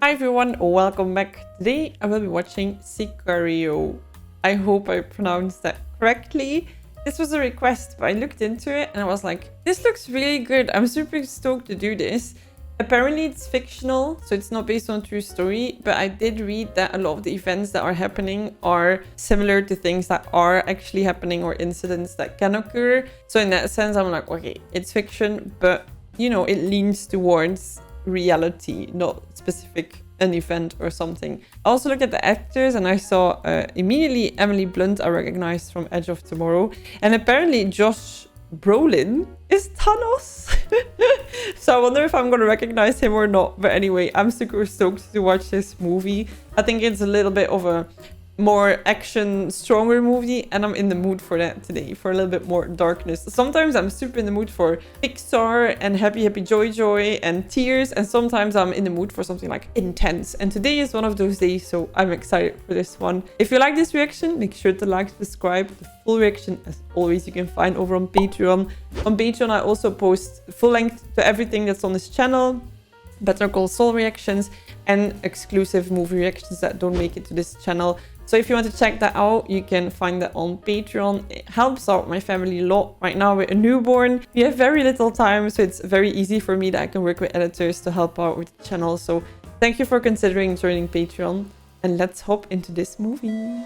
Hi everyone, welcome back. Today I will be watching Sicario. I hope I pronounced that correctly. This was a request, but I looked into it and I was like, this looks really good. I'm super stoked to do this. Apparently it's fictional, so it's not based on a true story, but I did read that a lot of the events that are happening are similar to things that are actually happening or incidents that can occur. So in that sense, I'm like, okay, it's fiction, but you know, it leans towards reality, not specific an event or something. I also looked at the actors and I saw immediately Emily Blunt I recognized from Edge of Tomorrow, and apparently Josh Brolin is Thanos. So I wonder if I'm gonna recognize him or not. But anyway, I'm super stoked to watch this movie. I think it's a little bit of a more action, stronger movie, and I'm in the mood for that today, for a little bit more darkness. Sometimes I'm super in the mood for Pixar and happy joy and tears, and sometimes I'm in the mood for something like intense, and today is one of those days, so I'm excited for this one. If you like this reaction, make sure to like, subscribe. The full reaction, as always, you can find over on Patreon. On Patreon I also post full length to everything that's on this channel, Better Call Saul reactions, and exclusive movie reactions that don't make it to this channel. So if you want to check that out, you can find that on Patreon. It helps out my family a lot. Right now with a newborn, we have very little time, so it's very easy for me that I can work with editors to help out with the channel. So thank you for considering joining Patreon, and let's hop into this movie.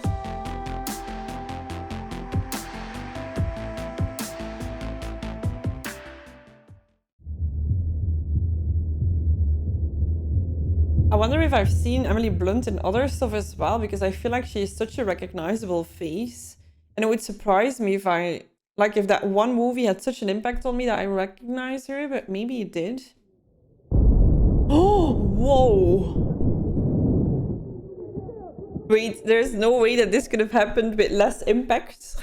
I wonder if I've seen Emily Blunt in other stuff as well, because I feel like she is such a recognizable face. And it would surprise me if if that one movie had such an impact on me that I recognize her, but maybe it did. Oh, whoa. Wait, there's no way that this could have happened with less impact.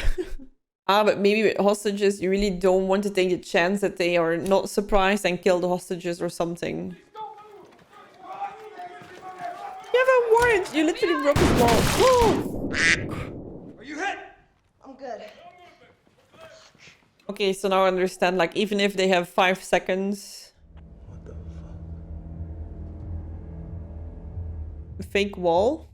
But maybe with hostages, you really don't want to take the chance that they are not surprised and kill the hostages or something. You have a warrant! You literally broke his balls. Are you hit? I'm good. Okay, so now I understand, like, even if they have 5 seconds. What the fuck? Fake wall?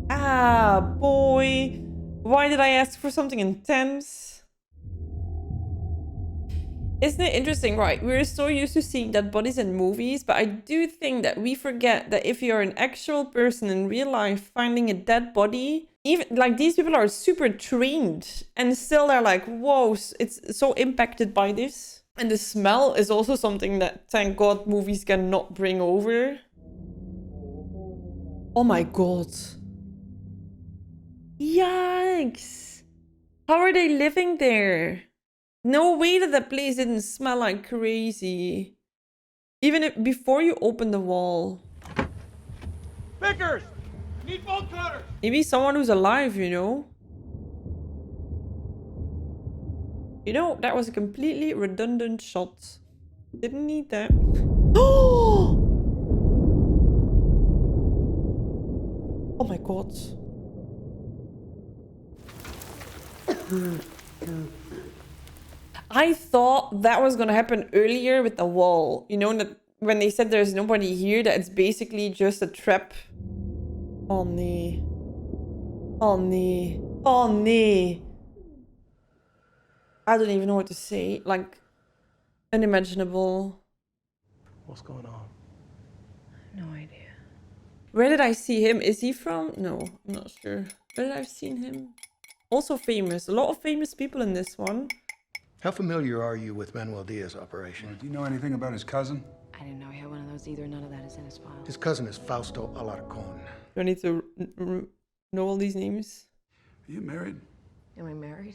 Ah, boy. Why did I ask for something intense? Isn't it interesting, right? We're so used to seeing dead bodies in movies, but I do think that we forget that if you're an actual person in real life finding a dead body, even like these people are super trained and still they're like, whoa, it's so impacted by this. And the smell is also something that, thank God, movies cannot bring over. Oh my God. Yikes. How are they living there? No way that the place didn't smell like crazy. Even if before you open the wall. Pickers! Need bolt cutters! Maybe someone who's alive, you know? You know, that was a completely redundant shot. Didn't need that. Oh! Oh my God. I thought that was gonna happen earlier with the wall. You know, that when they said there's nobody here, that it's basically just a trap. Oh nee. Oh nee. Oh nee. I don't even know what to say. Like, unimaginable. What's going on? No idea. Where did I see him? Is he from? No, I'm not sure. Where did I seen him? Also famous. A lot of famous people in this one. How familiar are you with Manuel Diaz's operation? Do you know anything about his cousin? I didn't know he had one of those either. None of that is in his file. His cousin is Fausto Alarcón. Do I need to know all these names? Are you married? Am I married?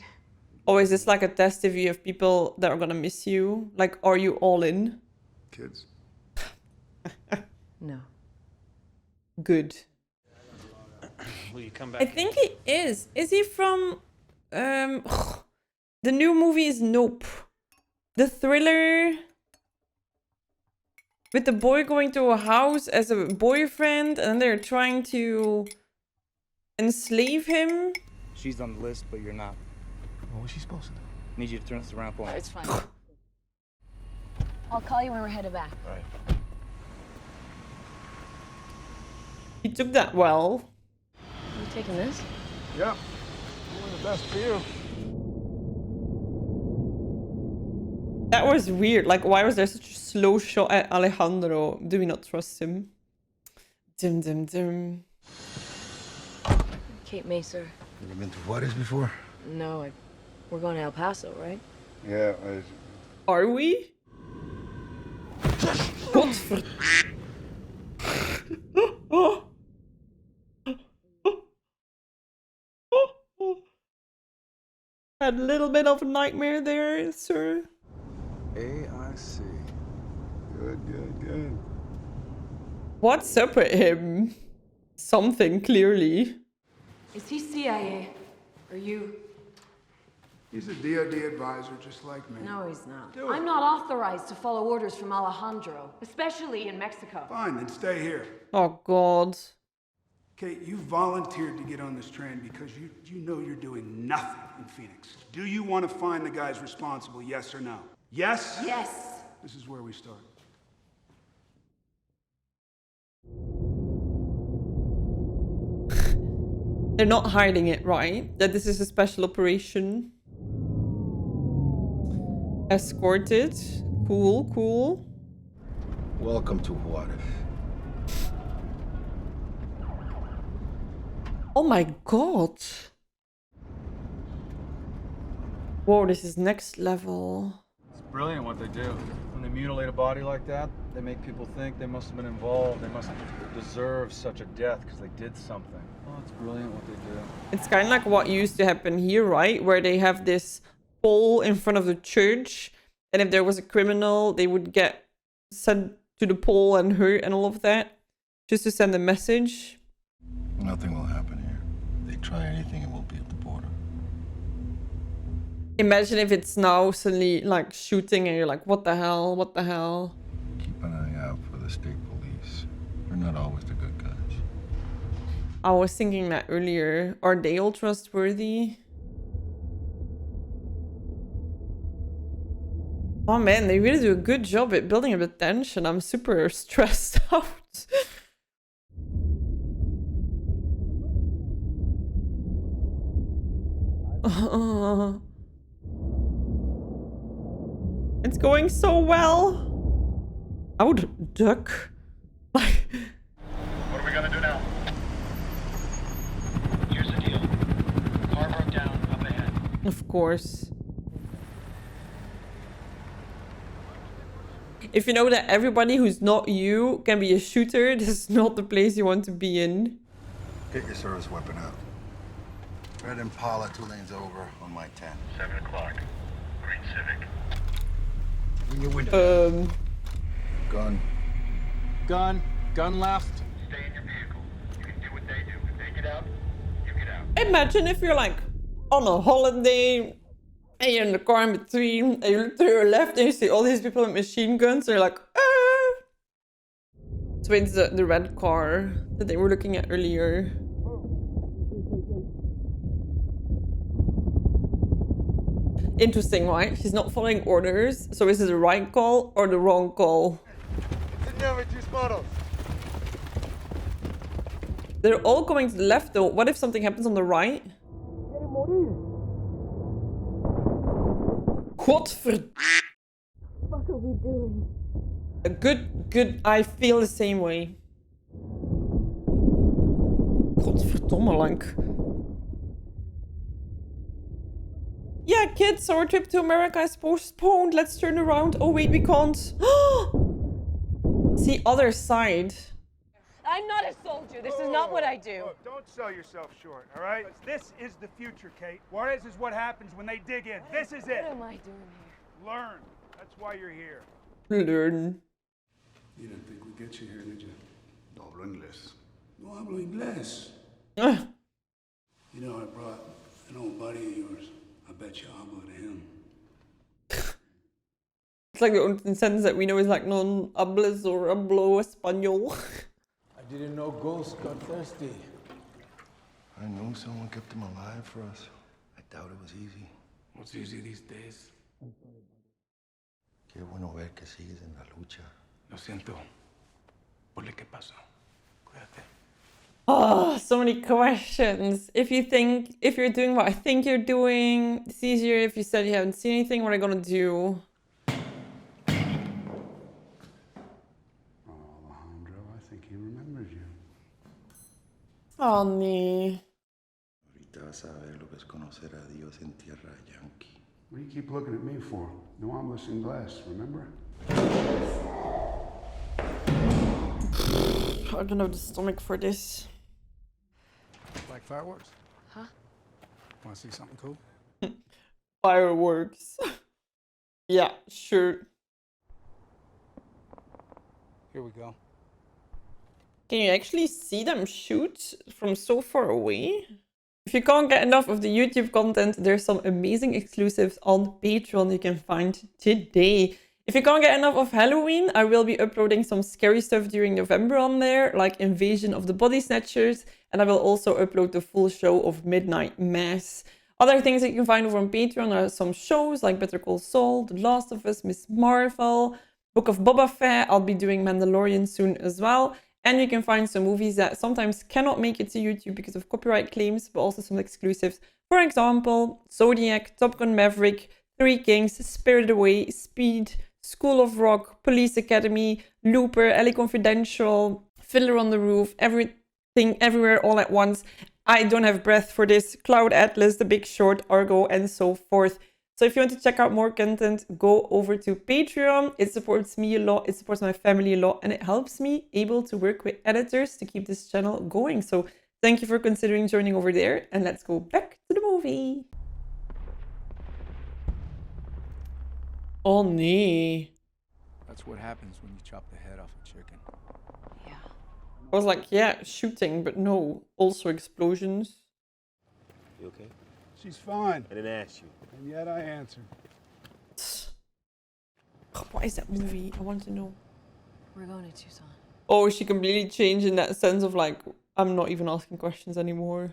Or is this like a test if you have people that are gonna miss you? Like, are you all in? Kids? No. Good. Will you come back? I think he is. Is he from... The new movie is Nope. The thriller... with the boy going to a house as a boyfriend and they're trying to enslave him. She's on the list, but you're not. What was she supposed to do? Need you to turn this around for me. It's fine. I'll call you when we're headed back. Right. He took that well. You taking this? Yep. Doing the best for you. That was weird. Like, why was there such a slow shot at Alejandro? Do we not trust him? Dim, dim, dim. Kate Macer. Ever been to Juarez before? No, we're going to El Paso, right? Yeah, Are we? Godver... Had a little bit of a nightmare there, sir. AIC. Good. What's up with him? Something, clearly. Is he CIA? Or you? He's a DOD advisor just like me. No, he's not. Do it. I'm not authorized to follow orders from Alejandro, especially in Mexico. Fine, then stay here. Oh, God. Kate, you volunteered to get on this train because you know you're doing nothing in Phoenix. Do you want to find the guys responsible, yes or no? Yes? Yes. This is where we start. They're not hiding it, right? That this is a special operation. Escorted. Cool. Welcome to Juarez. Oh my God. Whoa, this is next level. It's brilliant what they do. When they mutilate a body like that, they make people think they must have been involved. They must deserve such a death because they did something. Oh, it's brilliant what they do. It's kind of like what used to happen here, right? Where they have this pole in front of the church. And if there was a criminal, they would get sent to the pole and hurt and all of that. Just to send a message. Nothing will happen here. If they try anything, it will be at the border. Imagine if it's now suddenly like shooting and you're like, what the hell? What the hell? Keep an eye out for the state police. They're not always the good guys. I was thinking that earlier. Are they all trustworthy? Oh man, they really do a good job at building up the tension. I'm super stressed out. It's going so well. I would duck. What are we gonna do now? Here's the deal. Car broke down up ahead. Of course. If you know that everybody who's not you can be a shooter, this is not the place you want to be in. Get your service weapon out. Red Impala, 2 lanes over on my 10. 7 o'clock. Green Civic. In your window. Gun. Gun left. Stay in your vehicle. You can do what they do. If they get out, you get out. Imagine if you're like on a holiday and you're in the car in between and you look to your left and you see all these people with machine guns and you're like, ah. So it's the red car that they were looking at earlier. Interesting, right? She's not following orders. So is it the right call or the wrong call? They're all going to the left though. What if something happens on the right? Godver... What are we doing? Good. I feel the same way. Godverdomme lang. Yeah, kids, our trip to America is postponed. Let's turn around. Oh wait, we can't. See, other side. I'm not a soldier. This is not what I do. Look, don't sell yourself short, all right? This is the future, Kate. Juarez is what happens when they dig in. This is it. What am I doing here? Learn. That's why you're here. Learn. You didn't think we'd get you here, did you? No hablo inglés. No hablo inglés. Ah, You know, I brought an old buddy of yours. I bet you hablo to him. it's like the only sentence that we know is like non hables or hablo español. I didn't know ghosts got thirsty. I knew someone kept him alive for us. I doubt it was easy. What's easy these days? Qué bueno ver que sigues en la lucha. Lo siento por lo que pasó. Cuídate. Oh, so many questions. If you're doing what I think you're doing, it's easier. If you said you haven't seen anything, what are you gonna do? Oh, Alejandro, I think he remembers you. Oh, nee. Ahorita vas a ver lo que es conocer a Dios en tierra yankee. What do you keep looking at me for? No omelets in glass, remember? I don't have the stomach for this. Like fireworks? Huh? Want to see something cool? Fireworks. Yeah, sure. Here we go. Can you actually see them shoot from so far away? If you can't get enough of the YouTube content, there's some amazing exclusives on Patreon you can find today. If you can't get enough of Halloween, I will be uploading some scary stuff during November on there, like Invasion of the Body Snatchers, and I will also upload the full show of Midnight Mass. Other things that you can find over on Patreon are some shows like Better Call Saul, The Last of Us, Miss Marvel, Book of Boba Fett. I'll be doing Mandalorian soon as well. And you can find some movies that sometimes cannot make it to YouTube because of copyright claims, but also some exclusives. For example, Zodiac, Top Gun Maverick, Three Kings, Spirited Away, Speed, School of Rock, Police Academy, Looper, LA Confidential, Fiddler on the Roof, Everything, Everywhere, All at Once. I don't have breath for this. Cloud Atlas, The Big Short, Argo, and so forth. So if you want to check out more content, go over to Patreon. It supports me a lot, it supports my family a lot, and it helps me able to work with editors to keep this channel going. So thank you for considering joining over there, and let's go back to the movie. Oh, nee. That's what happens when you chop the head off a chicken. Yeah. I was like, yeah, shooting, but no, also explosions. You okay? She's fine, I didn't ask you. and yet I answered. God, what is that movie? I want to know. We're going to Tucson. Oh, she completely changed in that sense of like, I'm not even asking questions anymore.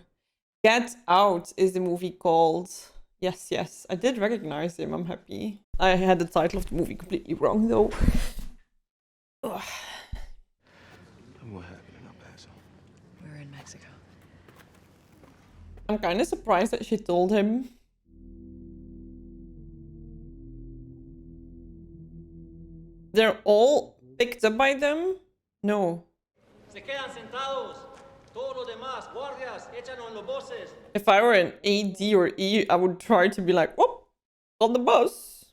Get Out is the movie called. Yes, yes, I did recognize him. I'm happy. I had the title of the movie completely wrong though. Ugh. And what happened in El Paso? We were in Mexico. I'm kind of surprised that she told him. They're all picked up by them? No. Se quedan sentados. Todos los demás, guardias, échanos en los buses. If I were an AD or E, I would try to be like, whoop, on the bus.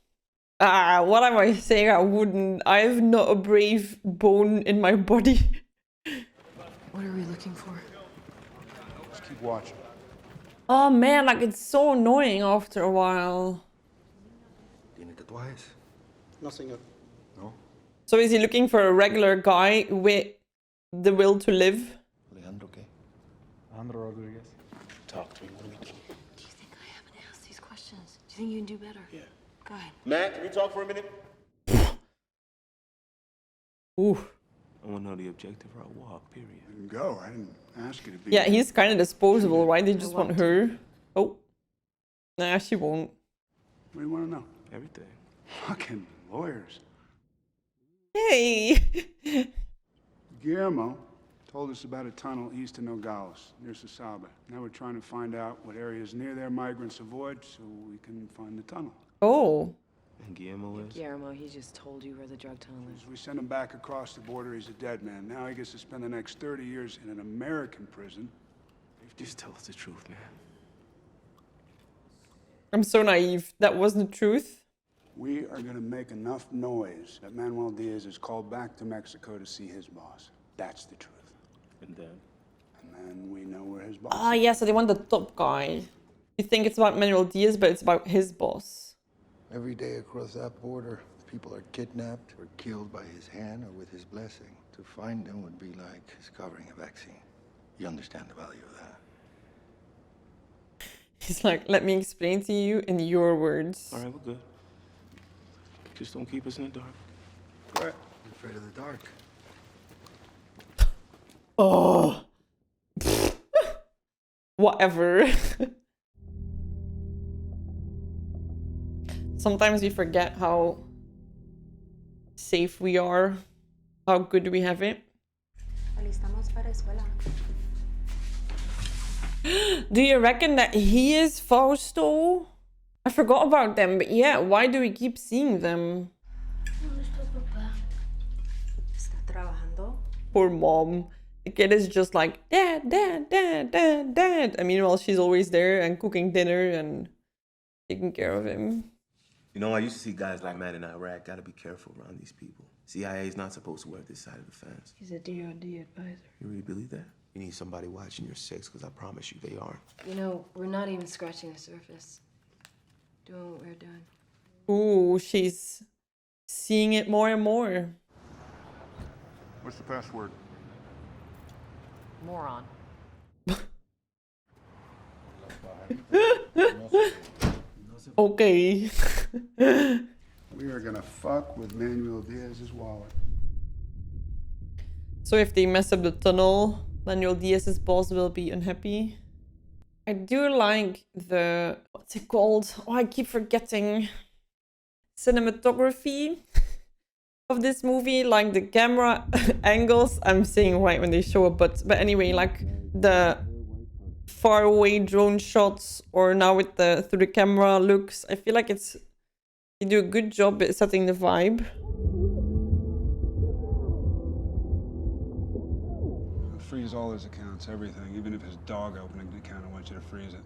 Ah, what am I saying? I wouldn't. I have not a brave bone in my body. What are we looking for? Just keep watching. Oh man, like it's so annoying after a while. ¿Tiene tatuajes? No, señor. No. So is he looking for a regular guy with the will to live? Alejandro, ¿qué? Alejandro Rodriguez. Talk to me. What do we do? Do you think I haven't asked these questions? Do you think you can do better? Yeah. Go ahead. Matt, can we talk for a minute? Ooh. I want to know the objective for our walk, period. You can go. I didn't ask you to be. Yeah, he's kind of disposable, right? They just want her. Oh. Nah, she won't. What do you want to know? Everything. Fucking lawyers. Hey! Guillermo told us about a tunnel east of Nogales, near Sasaba. Now we're trying to find out what areas near there migrants avoid so we can find the tunnel. Oh. And Guillermo is? Guillermo, he just told you where the drug tunnel is. As we send him back across the border, he's a dead man. Now he gets to spend the next 30 years in an American prison. Just tell us the truth, man. I'm so naive. That wasn't the truth. We are going to make enough noise that Manuel Diaz is called back to Mexico to see his boss. That's the truth. And then? And then we know where his boss Ah, is. yeah, so they want the top guy. You think it's about Manuel Diaz, but it's about his boss. Every day across that border, people are kidnapped or killed by his hand or with his blessing. To find them would be like discovering a vaccine. You understand the value of that? He's like, let me explain to you in your words. All right, we're good. Just don't keep us in the dark. Right. I'm afraid of the dark. Oh. Whatever. Sometimes we forget how safe we are, how good we have it. Do you reckon that he is Fausto? I forgot about them, but yeah, why do we keep seeing them? Poor mom. The kid is just like, dad, dad, dad, dad, dad. I mean, well, she's always there and cooking dinner and taking care of him. You know, I used to see guys like Matt in Iraq. Gotta be careful around these people. CIA is not supposed to work this side of the fence. He's a DOD advisor. You really believe that? You need somebody watching your six, because I promise you they aren't. You know, we're not even scratching the surface. Doing what we're doing. Ooh, she's seeing it more and more. What's the password? Moron. Okay. We are gonna fuck with Manuel Diaz's wallet. So if they mess up the tunnel, Manuel Diaz's boss will be unhappy. I do like the, what's it called? Oh, I keep forgetting. Cinematography of this movie, like the camera angles. I'm saying right when they show a butt, but anyway, like the far away drone shots, or now with the through the camera looks. I feel like it's, you do a good job at setting the vibe. Freeze all his accounts, everything. Even if his dog opening an account, I want you to freeze it.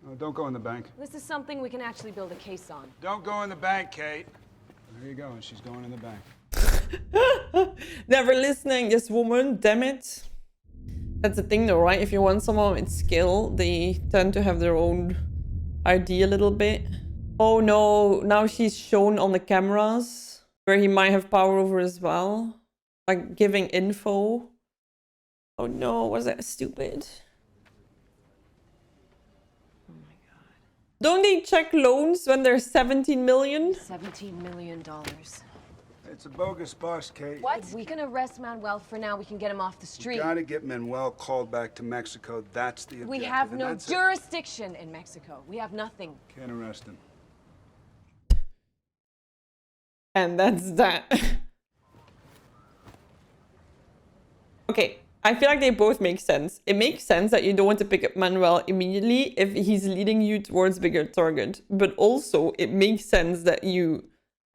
Oh, don't go in the bank. This is something we can actually build a case on. Don't go in the bank, Kate. There you go, and she's going in the bank. Never listening, this woman, damn it. That's the thing though, right? If you want someone with skill, they tend to have their own idea a little bit. Oh no, now she's shown on the cameras where he might have power over as well. Like giving info. Oh no, was that stupid? Oh my god. Don't they check loans when they're 17 million? $17 million. It's a bogus bus, Kate. What? We can arrest Manuel for now. We can get him off the street. We gotta get Manuel called back to Mexico. That's the objective. We have and no that's it. jurisdiction in Mexico. We have nothing. Can't arrest him. And that's that. Okay, I feel like they both make sense. It makes sense that you don't want to pick up Manuel immediately if he's leading you towards bigger target. But also, it makes sense that you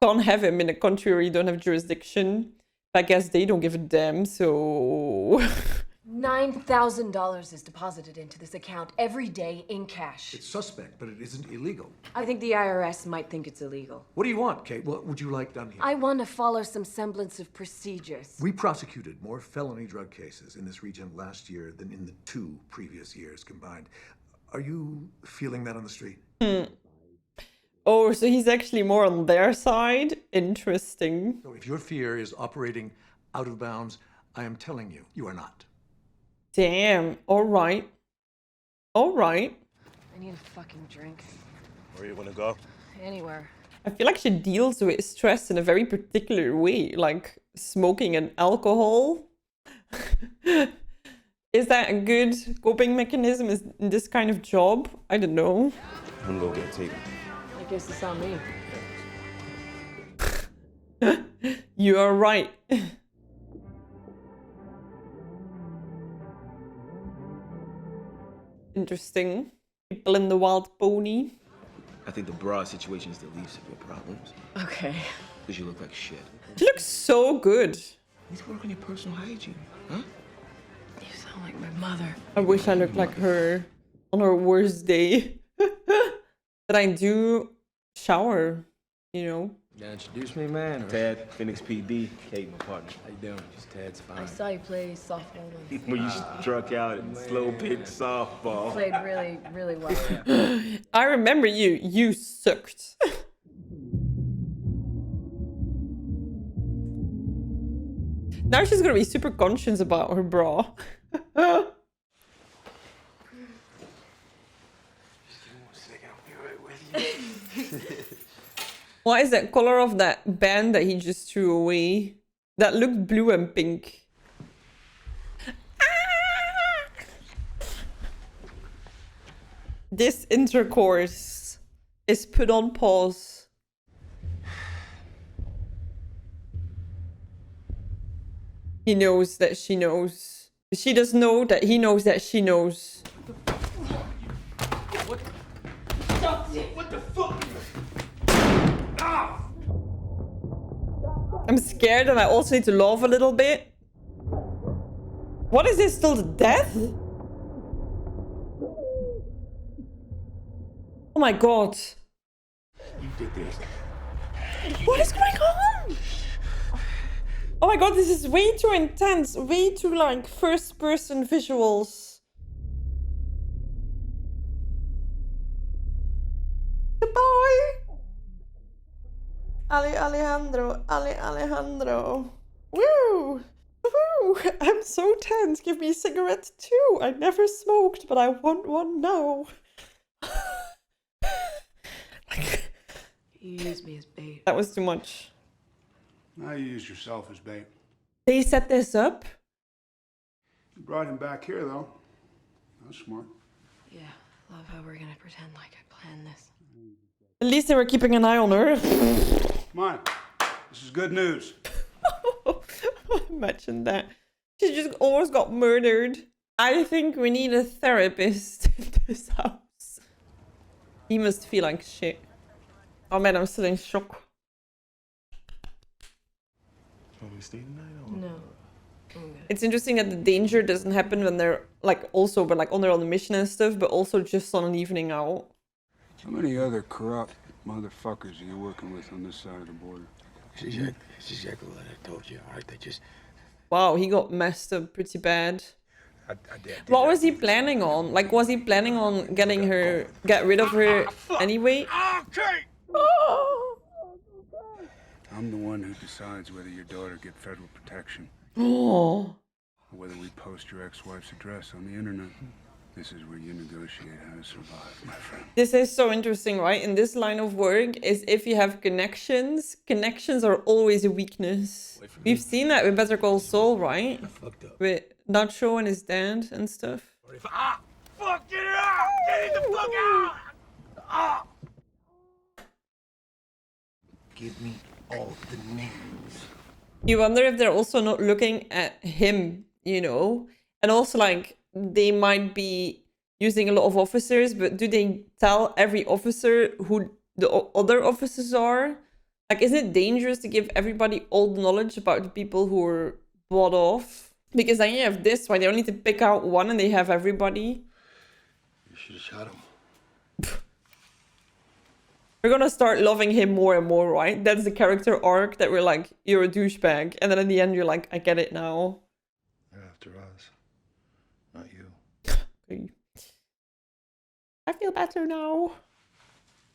can't have him in a country where you don't have jurisdiction. I guess they don't give a damn, so... $9,000 is deposited into this account every day in cash. It's suspect, but it isn't illegal. I think the IRS might think it's illegal. What do you want, Kate? What would you like done here? I want to follow some semblance of procedures. We prosecuted more felony drug cases in this region last year than in the 2 previous years combined. Are you feeling that on the street? Oh, so he's actually more on their side? Interesting. So if your fear is operating out of bounds, I am telling you, you are not. Damn. All right. All right. I need a fucking drink. Where you wanna go? Anywhere. I feel like she deals with stress in a very particular way, like smoking and alcohol. Is that a good coping mechanism in this kind of job? I don't know. I'm gonna go get a table. I guess it's on me. You are right. Interesting. People in the wild pony. I think the bra situation is the least of your problems. Okay. Because you look like shit. She looks so good. You need to work on your personal hygiene, huh? You sound like my mother. I wish I looked like her on her worst day. But I do shower, you know. Yeah, introduce me, man. Tad, Phoenix PD, Kate, my partner. How you doing? Just Tad's fine. I saw you play softball once. When you struck out in slow pitch softball. Played really, really well. I remember you. You sucked. Now she's gonna be super conscious about her bra. What is that color of that band that he just threw away? That looked blue and pink. Ah! This intercourse is put on pause. He knows that she knows. She does know that he knows that she knows. What? What the fuck? I'm scared and I also need to laugh a little bit. What is this, still the death? Oh my god. You did this. What is going on? Oh my god, this is way too intense. Way too like first person visuals. Goodbye. Alejandro. Woo! Woo! I'm so tense. Give me a cigarette too. I never smoked, but I want one now. You used me as bait. That was too much. Now you used yourself as bait. They set this up? You brought him back here, though. That's smart. Yeah, love how we're gonna pretend like I planned this. At least they were keeping an eye on her. Come on. This is good news. Imagine that. She just almost got murdered. I think we need a therapist in this house. He must feel like shit. Oh man, I'm still in shock. Want me to stay tonight? Or... No. I'm good. It's interesting that the danger doesn't happen when they're like also, but like on their own mission and stuff, but also just on an evening out. How many other corrupt motherfuckers are you working with on this side of the border? It's exactly what I told you, all right? They just... Wow, he got messed up pretty bad. I did What was he planning on? Like, was he planning on get rid of her anyway? Okay! I'm the one who decides whether your daughter get federal protection. Oh. Or whether we post your ex-wife's address on the internet. This is where you negotiate how to survive, my friend. This is so interesting, right? In this line of work is if you have connections, connections are always a weakness. We've seen that with Better Call Saul, right? With Nacho and his dad and stuff. Fuck, get it out! Get it the fuck out! Ah! Give me all the names. You wonder if they're also not looking at him, you know? And also, like, they might be using a lot of officers, but do they tell every officer who the other officers are? Like, isn't it dangerous to give everybody all the knowledge about the people who are bought off? Because then you have this, why they only need to pick out one and they have everybody. You should have shot him. We're gonna start loving him more and more, right? That's the character arc that we're like, you're a douchebag. And then in the end, you're like, I get it now. They're after us, not you. Okay. I feel better now.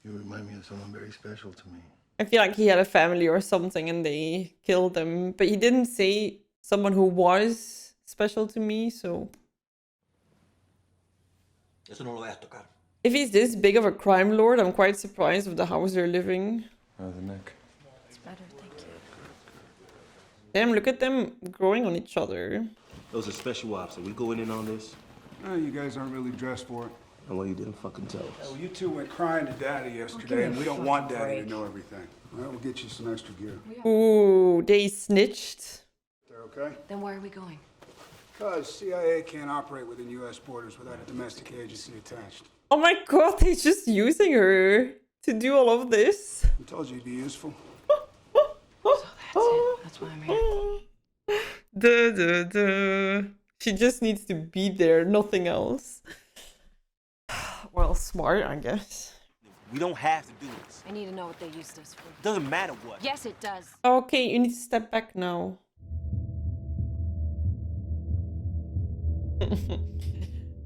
You remind me of someone very special to me. I feel like he had a family or something and they killed him. But he didn't say someone who was special to me, so... Eso no lo voy a tocar. If he's this big of a crime lord, I'm quite surprised with the house they're living. How's the neck? It's better, thank you. Damn, look at them growing on each other. Those are special ops. Are we going in on this? No, you guys aren't really dressed for it. And well, you didn't fucking tell us. Well, you two went crying to Daddy yesterday, and we don't want Daddy to know everything. All right, we'll get you some extra gear. Ooh, they snitched. They're okay? Then where are we going? Because CIA can't operate within U.S. borders without a domestic agency attached. Oh my god, he's just using her to do all of this. I told you it'd be useful. So that's it. That's why I'm here. Duh, duh, duh. She just needs to be there, nothing else. Well, smart, I guess. We don't have to do this. I need to know what they used us for. Doesn't matter what. Yes, it does. Okay, you need to step back now.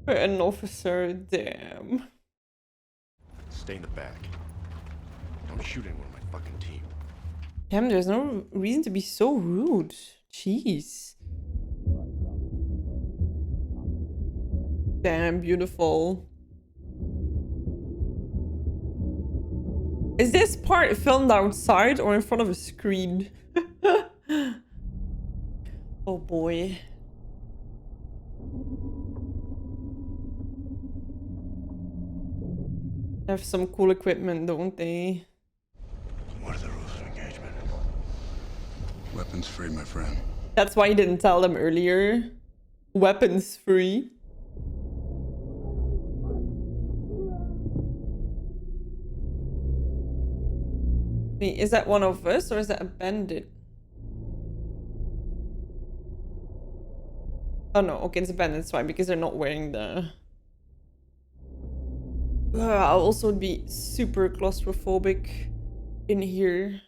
An officer, damn. Stay in the back. Don't shoot anyone on my fucking team. Damn, there's no reason to be so rude. Jeez. Damn, beautiful. Is this part filmed outside or in front of a screen? Oh boy. They have some cool equipment, don't they? What are the rules of engagement? Weapons free, my friend. That's why he didn't tell them earlier. Weapons free. Wait, is that one of us or is that a bandit? Oh no, okay, it's a bandit, that's why, because they're not wearing the... I'll also be super claustrophobic in here.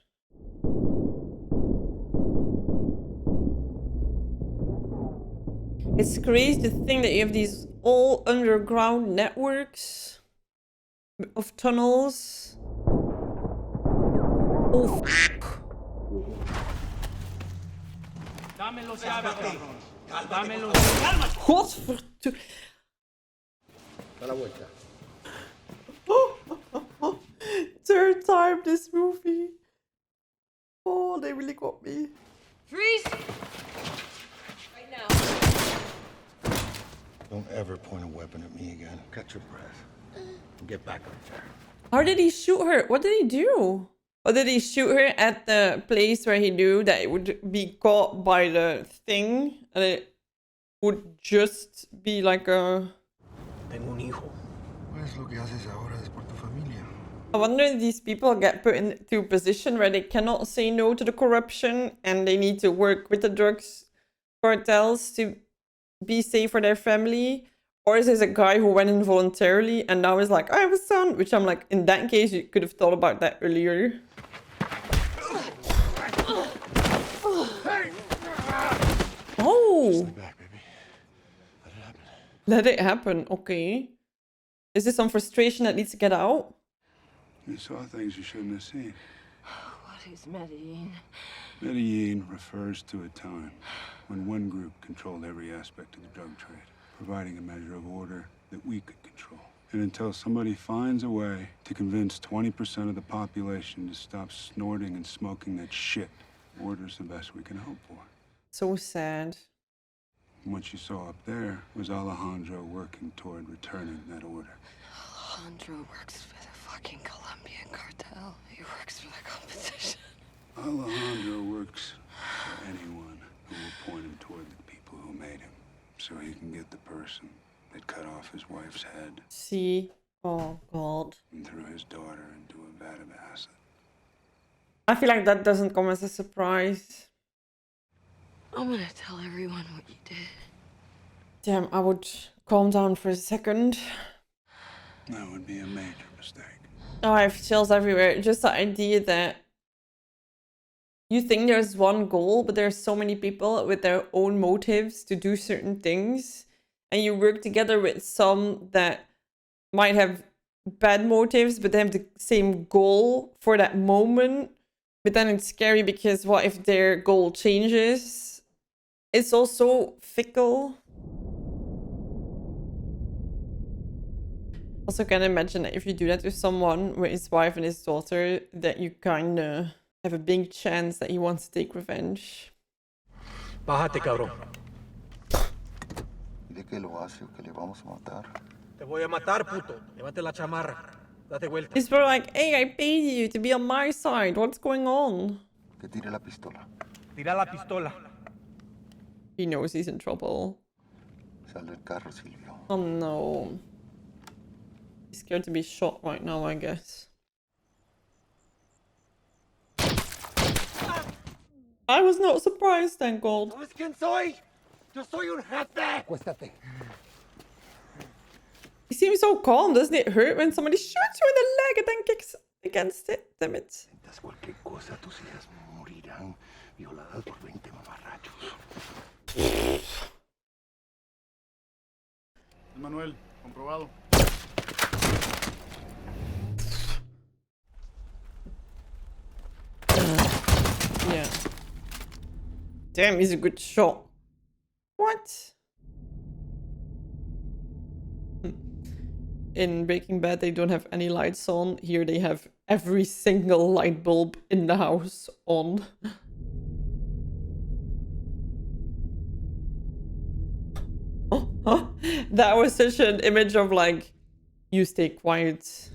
It's crazy to think that you have these all underground networks of tunnels. Oh, fuck. Godverdomme. Third time this movie. Oh, they really got me. Freeze! Right now. Don't ever point a weapon at me again. Catch your breath. Get back up there. How did he shoot her? What did he do? Or did he shoot her at the place where he knew that it would be caught by the thing? And it would just be like a... Tengo un hijo. Pues lo que haces ahora es por tu familia. I wonder if these people get put into a position where they cannot say no to the corruption and they need to work with the drugs cartels to be safe for their family. Or is this a guy who went in voluntarily and now is like, I have a son? Which I'm like, in that case, you could have thought about that earlier. Oh! Back, baby. Let it happen. Let it happen, okay. Is this some frustration that needs to get out? You saw things you shouldn't have seen. What is Medellin? Medellin refers to a time when one group controlled every aspect of the drug trade, providing a measure of order that we could control. And until somebody finds a way to convince 20% of the population to stop snorting and smoking that shit, order's the best we can hope for. So sad. And what you saw up there was Alejandro working toward returning that order. Alejandro works for the fucking Colombian cartel. He works for the competition. Alejandro works for anyone who will point him toward the people who made him, so he can get the person that cut off his wife's head. See? Oh, God. And threw his daughter into a vat of acid. I feel like that doesn't come as a surprise. I'm gonna tell everyone what you did. Damn, I would calm down for a second. That would be a major mistake. Oh, I have chills everywhere. Just the idea that you think there's one goal, but there's so many people with their own motives to do certain things. And you work together with some that might have bad motives, but they have the same goal for that moment. But then it's scary because what if their goal changes? It's also fickle. Also can imagine that if you do that with someone, with his wife and his daughter, that you kind of have a big chance that he wants to take revenge. Bájate, cabrón. Dile que lo hace o que le vamos a matar. Te voy a matar, puto. Llévate la chamarra. Date vuelta. He's probably like, hey, I paid you to be on my side. What's going on? Que tire la pistola. Tira la pistola. He knows he's in trouble. Sal del carro, Silvio. Oh no. He's scared to be shot right now, I guess. I was not surprised, thank God. ¿Sabes quién soy? Yo soy un jefe. Acuéstate. He seems so calm. Doesn't it hurt when somebody shoots you in the leg and then kicks against it? Damn it. Sientas cualquier cosa, tus hijas morirán violadas por 20 mamarrachos. Manuel, comprobado. Yeah. Damn, he's a good shot. What? In Breaking Bad, they don't have any lights on. Here they have every single light bulb in the house on. That was such an image of like, you stay quiet.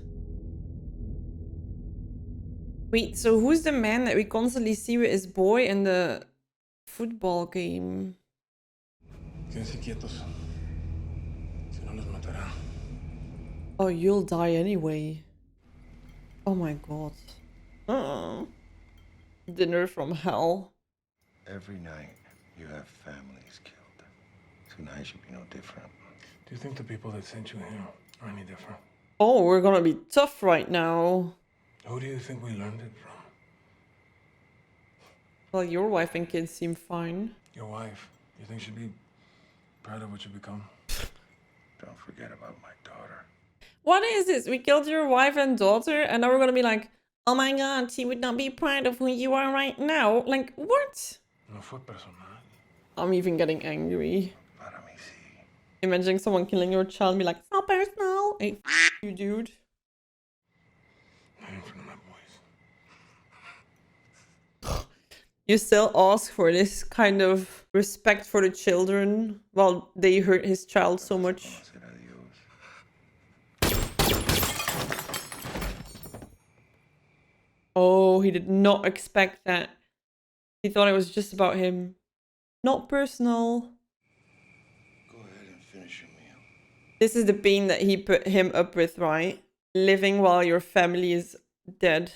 Wait, so who's the man that we constantly see with his boy in the football game. Quédense quietos. Si no los matará. Oh, you'll die anyway. Oh my god. Dinner from hell. Every night you have families killed. Tonight should be no different. Do you think the people that sent you here are any different? Oh, we're gonna be tough right now. Who do you think we learned it from? Well, your wife and kids seem fine. Your wife. You think she'd be proud of what you become? Don't forget about my daughter. What is this? We killed your wife and daughter, and now we're gonna be like, oh my god, she would not be proud of who you are right now. Like, what? No fue personal. I'm even getting angry. Imagining someone killing your child and be like, it's not personal. Hey, you, dude. In front of my boys. You still ask for this kind of respect for the children while they hurt his child so much. Oh, he did not expect that. He thought it was just about him. Not personal. Go ahead and finish your meal. This is the pain that he put him up with, right? Living while your family is dead.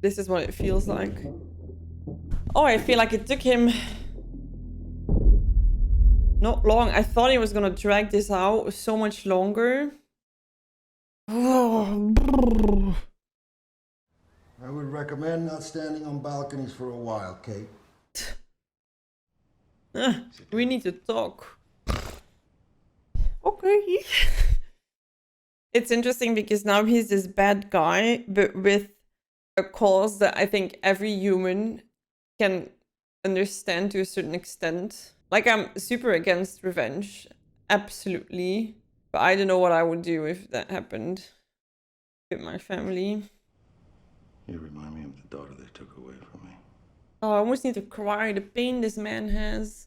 This is what it feels like. Oh, I feel like it took him not long. I thought he was gonna drag this out so much longer. Oh. I would recommend not standing on balconies for a while, Kate. We need to talk. Okay. It's interesting because now he's this bad guy, but with a cause that I think every human can understand to a certain extent. Like, I'm super against revenge. Absolutely. But I don't know what I would do if that happened with my family. You remind me of the daughter they took away from me. Oh, I almost need to cry. The pain this man has.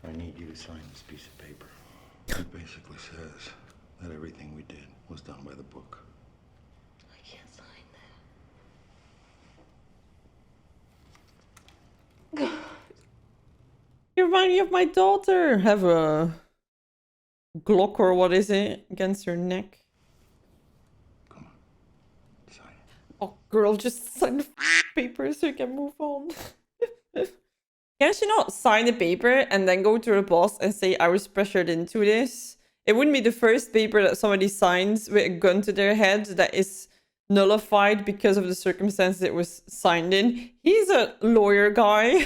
I need you to sign this piece of paper. It basically says that everything we did was done by the book. I can't sign that. You remind me of my daughter. Have a Glock or what is it against your neck. Come on, sign it. Oh, girl, just sign the paper so you can move on. Can she not sign the paper and then go to her boss and say, I was pressured into this? It wouldn't be the first paper that somebody signs with a gun to their head that is nullified because of the circumstances it was signed in. He's a lawyer guy.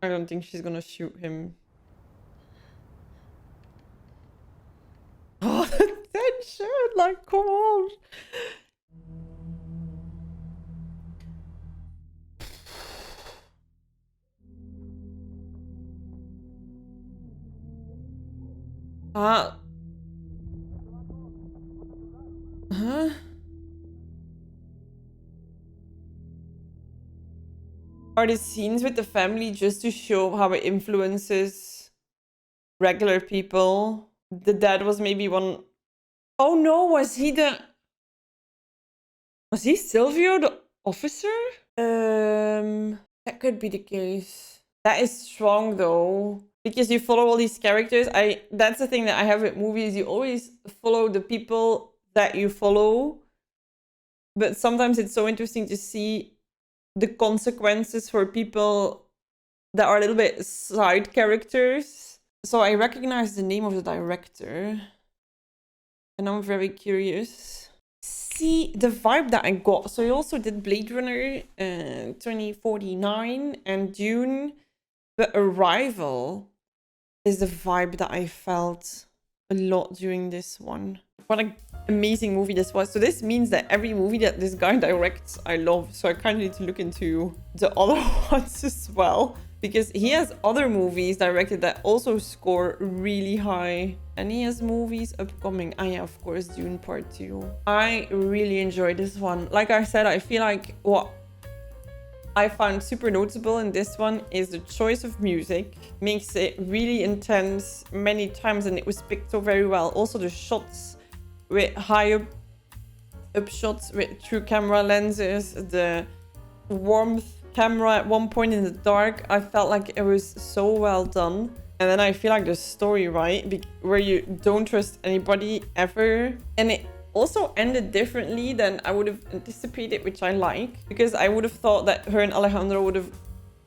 I don't think she's gonna shoot him. Oh, the tension! Like, come on! Huh? Are the scenes with the family just to show how it influences regular people? The dad was maybe one... Oh no, was he Silvio, the officer? That could be the case. That is strong though. Because you follow all these characters. That's the thing that I have with movies. You always follow the people that you follow. But sometimes it's so interesting to see the consequences for people that are a little bit side characters. So I recognize the name of the director. And I'm very curious. See the vibe that I got. So he also did Blade Runner 2049 and Dune. But Arrival is the vibe that I felt a lot during this one. What an amazing movie this was. So this means that every movie that this guy directs, I love. So I kind of need to look into the other ones as well. Because he has other movies directed that also score really high. And he has movies upcoming. Ah yeah, of course, Dune Part 2. I really enjoyed this one. Like I said, I feel like what I found super notable in this one is the choice of music. Makes it really intense many times and it was picked so very well. Also the shots with high up upshots with true camera lenses, the warmth camera at one point in the dark. I felt like it was so well done. And then I feel like the story, right, where you don't trust anybody ever. And it also ended differently than I would have anticipated, which I like. Because I would have thought that her and Alejandro would have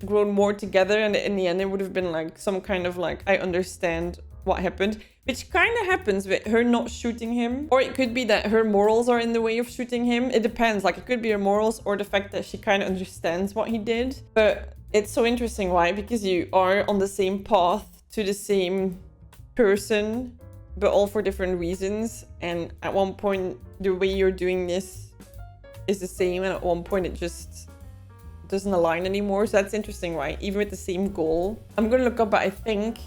grown more together. And in the end, it would have been like some kind of like, I understand what happened. Which kind of happens with her not shooting him. Or it could be that her morals are in the way of shooting him. It depends. Like, it could be her morals or the fact that she kind of understands what he did. But it's so interesting, right? Because you are on the same path to the same person, but all for different reasons. And at one point, the way you're doing this is the same. And at one point, it just doesn't align anymore. So that's interesting, right? Even with the same goal. I'm going to look up, but I think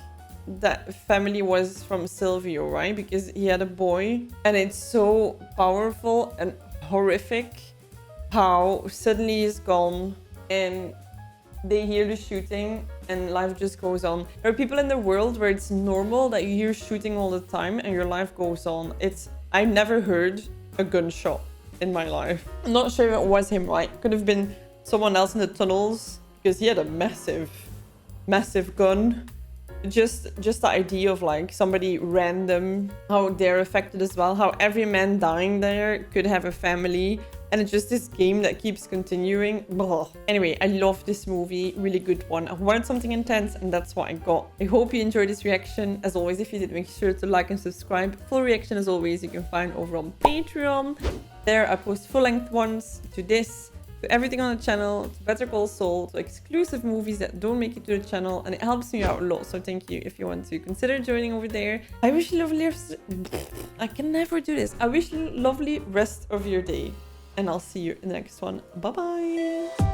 that family was from Silvio, right? Because he had a boy. And it's so powerful and horrific how suddenly he's gone and they hear the shooting and life just goes on. There are people in the world where it's normal that you hear shooting all the time and your life goes on. I've never heard a gunshot in my life. I'm not sure if it was him, right? Could have been someone else in the tunnels because he had a massive gun. Just the idea of like somebody random, how they're affected as well, how every man dying there could have a family, and it's just this game that keeps continuing. Blah. Anyway, I love this movie, really good one. I wanted something intense and that's what I got. I hope you enjoyed this reaction. As always, if you did, make sure to like and subscribe. Full reaction as always you can find over on Patreon. There I post full-length ones to this, to everything on the channel, to Better Call Saul, to exclusive movies that don't make it to the channel, and it helps me out a lot, so thank you if you want to consider joining over there. I wish you lovely I can never do this. I wish you lovely rest of your day, and I'll see you in the next one. Bye bye.